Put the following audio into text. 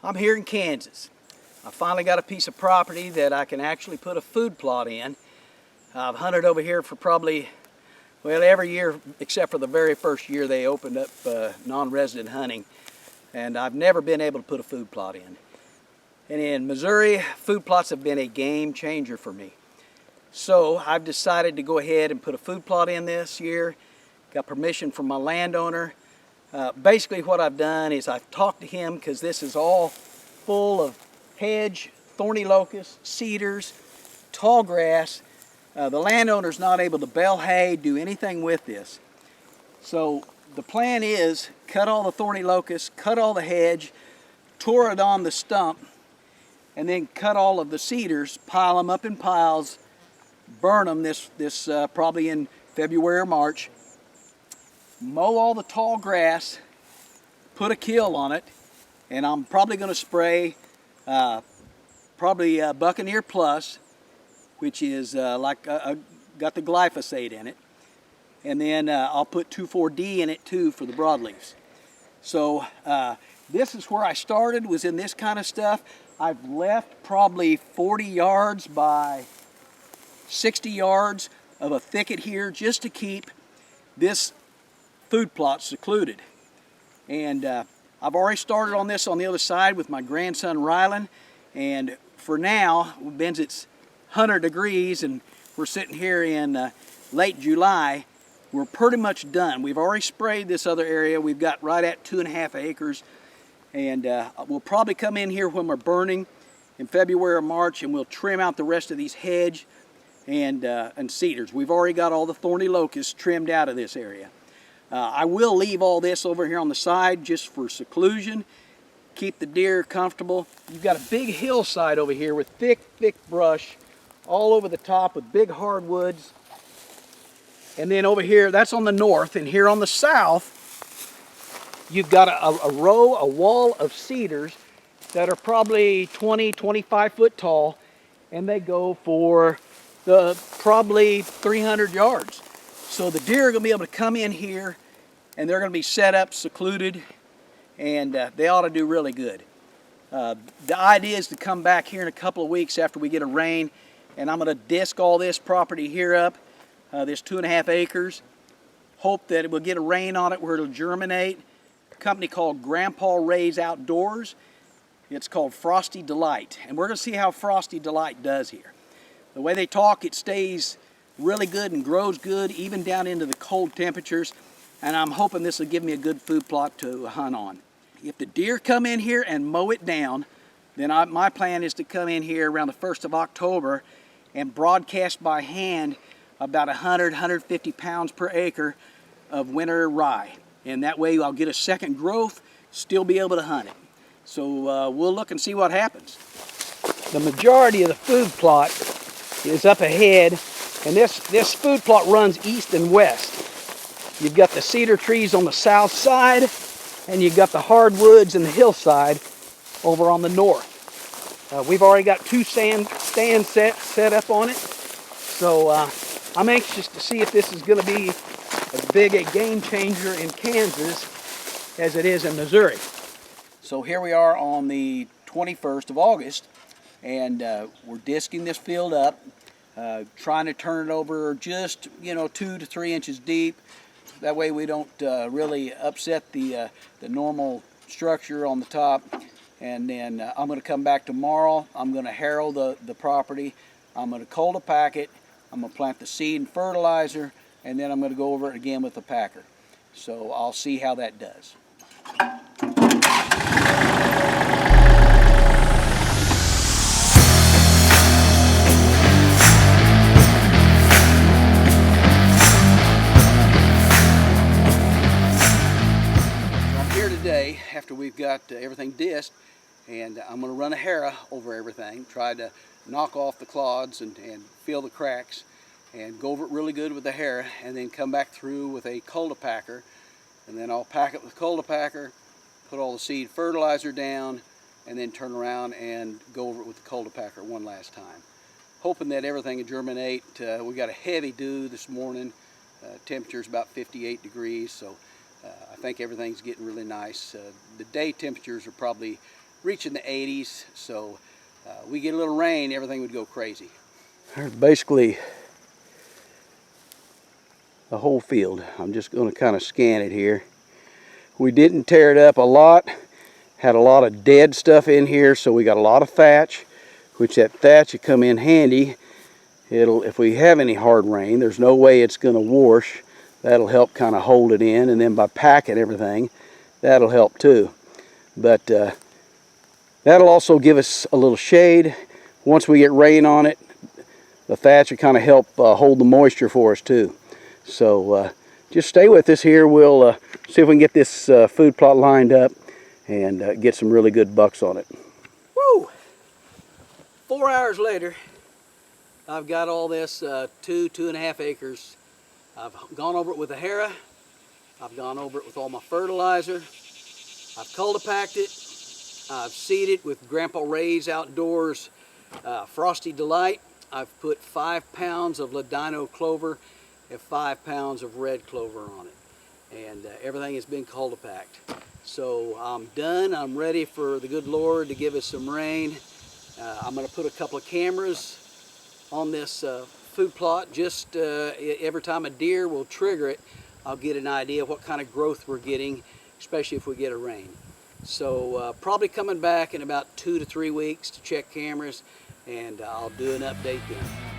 I'm here in Kansas. I finally got a piece of property that I can actually put a food plot in. I've hunted over here for probably, well, every year except for the very first year they opened up non-resident hunting, and I've never been able to put a food plot in. And in Missouri, food plots have been a game changer for me. So I've decided to go ahead and put a food plot in this year. Got permission from my landowner. Basically what I've done is I've talked to him, because this is all full of hedge, thorny locust, cedars, tall grass. The landowner's not able to bale hay, do anything with this. So the plan is cut all the thorny locusts, cut all the hedge, tore it on the stump, and then cut all of the cedars, pile them up in piles, burn them this probably in February or March, mow all the tall grass, put a kill on it, and I'm probably going to spray Buccaneer Plus, which is got the glyphosate in it, and then I'll put 2,4-D in it too for the broadleaves. So this is where I started, was in this kind of stuff. I've left probably 40 yards by 60 yards of a thicket here just to keep this food plot secluded. And I've already started on this on the other side with my grandson Rylan, and for now, since it's 100 degrees and we're sitting here in late July, we're pretty much done. We've already sprayed this other area. We've got right at 2.5 acres, and we'll probably come in here when we're burning in February or March, and we'll trim out the rest of these hedge and cedars. We've already got all the thorny locusts trimmed out of this area. I will leave all this over here on the side just for seclusion, keep the deer comfortable. You've got a big hillside over here with thick brush all over the top with big hardwoods. And then over here, that's on the north, and here on the south, you've got a wall of cedars that are probably 20, 25 foot tall, and they go for probably 300 yards. So the deer are going to be able to come in here, and they're going to be set up, secluded, and they ought to do really good. The idea is to come back here in a couple of weeks after we get a rain, and I'm going to disc all this property here up, this 2.5 acres. Hope that it will get a rain on it where it'll germinate. A company called Grandpa Ray's Outdoors. It's called Frosty Delight, and we're going to see how Frosty Delight does here. The way they talk, it stays really good and grows good even down into the cold temperatures, and I'm hoping this will give me a good food plot to hunt on. If the deer come in here and mow it down, then my plan is to come in here around the 1st of October and broadcast by hand about 150 pounds per acre of winter rye, and that way I'll get a second growth, still be able to hunt it. So we'll look and see what happens. The majority of the food plot is up ahead, and this food plot runs east and west. You've got the cedar trees on the south side, and you've got the hardwoods and the hillside over on the north. We've already got 2 stands set up on it, so I'm anxious to see if this is going to be as big a game changer in Kansas as it is in Missouri. So here we are on the 21st of August, and we're disking this field up, trying to turn it over just 2 to 3 inches deep. That way we don't really upset the normal structure on the top. And then I'm going to come back tomorrow. I'm going to harrow the property. I'm going to cultipack it. I'm going to plant the seed and fertilizer, and then I'm going to go over it again with the packer. So I'll see how that does. Today, after we've got everything disked, and I'm going to run a harrow over everything, try to knock off the clods and fill the cracks, and go over it really good with the harrow, and then come back through with a cultipacker, and then I'll pack it with cultipacker, put all the seed fertilizer down, and then turn around and go over it with the cultipacker one last time. Hoping that everything will germinate. We got a heavy dew this morning. Temperature's about 58 degrees, so I think everything's getting really nice. The day temperatures are probably reaching the 80s, so we get a little rain, everything would go crazy. There's basically the whole field. I'm just going to kind of scan it here. We didn't tear it up a lot. Had a lot of dead stuff in here, so we got a lot of thatch, which that thatch would come in handy. If we have any hard rain, there's no way it's going to wash. That'll help kind of hold it in, and then by packing everything, that'll help too. But that'll also give us a little shade. Once we get rain on it, the thatch will kind of help hold the moisture for us too. So just stay with us here. We'll see if we can get this food plot lined up and get some really good bucks on it. Woo! 4 hours later, I've got all this 2.5 acres. I've gone over it with a Hera. I've gone over it with all my fertilizer. I've cultipacked it. I've seeded with Grandpa Ray's Outdoors Frosty Delight. I've put 5 pounds of Ladino clover and 5 pounds of red clover on it. And everything has been cultipacked. So I'm done. I'm ready for the good Lord to give us some rain. I'm going to put a couple of cameras on this food plot. Just every time a deer will trigger it, I'll get an idea of what kind of growth we're getting, especially if we get a rain. So probably coming back in about 2 to 3 weeks to check cameras, and I'll do an update then.